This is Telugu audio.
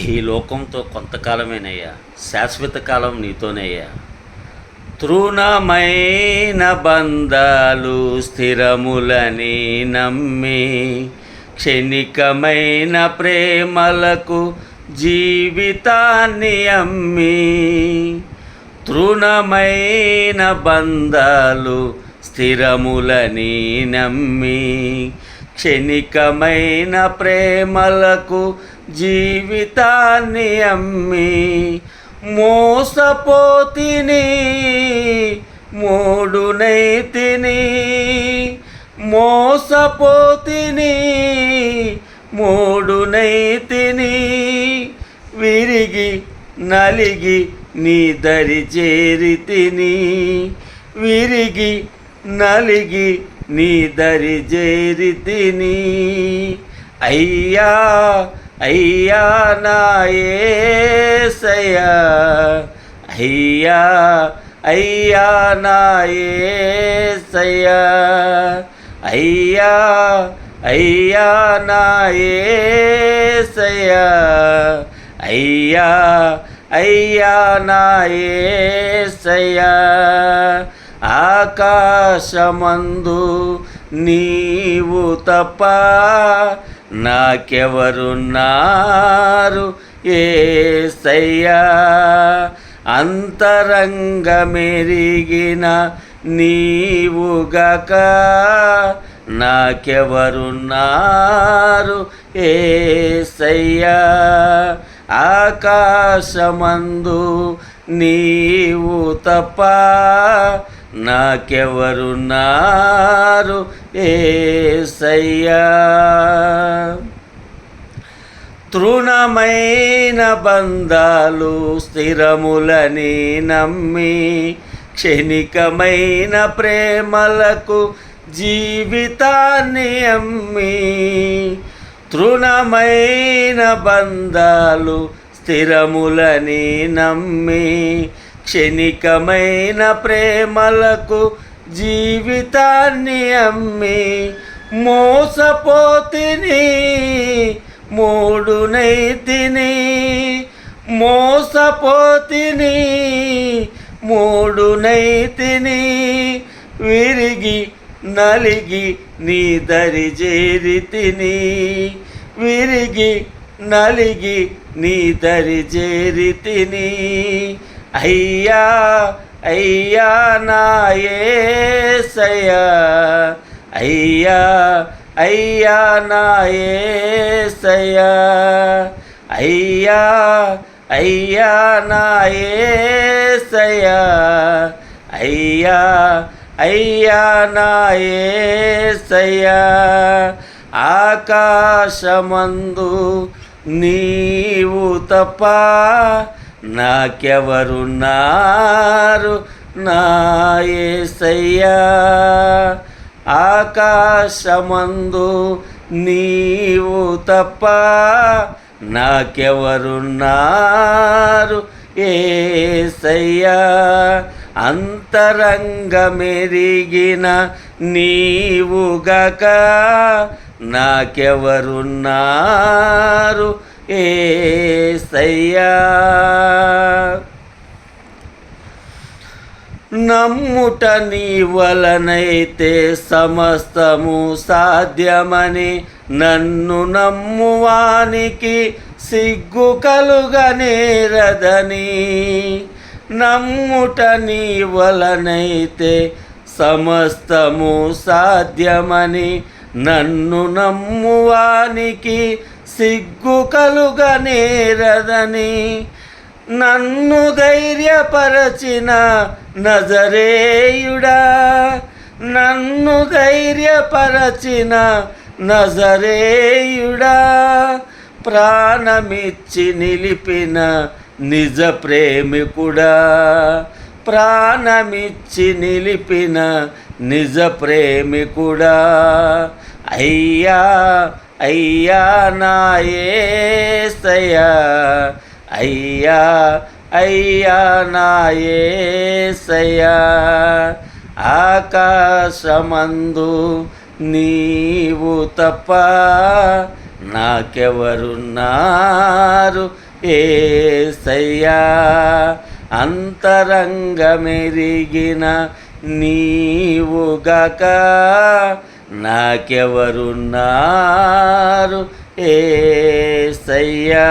ఈ లోకంతో కొంతకాలమేనయ్యా, శాశ్వత కాలం నీతోనయ్యా. తృణమైన బంధాలు స్థిరములని నమ్మి, క్షణికమైన ప్రేమలకు జీవితాన్ని అమ్మి. తృణమైన బంధాలు స్థిరములని నమ్మి, క్షణికమైన ప్రేమలకు జీవితాన్ని అమ్మి. మోసపోతిని మూడునైతిని, మోసపోతిని మూడునైతిని. విరిగి నలిగి నీ దరి చేరితిని, విరిగి నలిగి నీ దరి చేరితిని. అయ్యా అయ్యా నా యేసయ్యా, అయ్యా అయ్యా నా యేసయ్యా, అయ్యా అయ్యా నా యేసయ్యా, అయ్యా అయ్యా నా యేసయ్యా. ఆకాశమందు నీవు తప్ప నాకెవరున్నారు యేసయ్యా. అంతరంగమెరిగిన నీవుగక నాకెవరున్నారు యేసయ్యా. ఆకాశమందు నీవు తప్ప నాకెవరున్నారు యేసయ్యా. తృణమైన బంధాలు స్థిరములని నమ్మి, క్షణికమైన ప్రేమలకు జీవితాన్ని అమ్మి. తృణమైన బంధాలు స్థిరములని నమ్మి, క్షణికమైన ప్రేమలకు జీవితాన్ని అమ్మి. మోసపోతిని మూడునైతిని, మోసపోతిని మూడునైతిని. విరిగి నలిగి నీ దరి చేరితిని, విరిగి నలిగి నీ దరి చేరితిని. అయ్యా అయ్యా నా యేసయ్యా, అయ్యా అయ్యా నా యేసయ్యా, అయ్యా అయ్యా నా యేసయ్యా, అయ్యా అయ్యా నా యేసయ్యా. ఆకాశమందు నీవు తప్ప నాకెవరున్నారు నా యేసయ్యా. ఆకాశమందు నీవు తప్ప నాకెవరున్నారు యేసయ్యా. అంతరంగమెరిగిన నీవుగక నాకెవరున్నారు యేసయ్యా. నమ్ముట నీ వలనైతే సమస్తము సాధ్యమని, నన్ను నమ్మువానికి సిగ్గు కలుగనేరదని. నమ్ముట నీ వలనైతే సమస్తము సాధ్యమని, నన్ను నమ్మువానికి సిగ్గు కలుగనేరదని. నన్ను ధైర్యపరచిన నజరేయుడా, నన్ను ధైర్యపరచిన నజరేయుడా. ప్రాణమిచ్చి నిలిపిన నిజ ప్రేమికుడా, ప్రాణమిచ్చి నిలిపిన నిజ ప్రేమికుడా. అయ్యా అయ్యా నా యేసయ్యా, అయ్యా అయ్యా నా యేసయ్యా. ఆకాశమందు నీవు తప్ప నాకెవరున్నారు యేసయ్యా అంతరంగమెరిగిన నీవుగక నాకెవరున్నారు యేసయ్యా.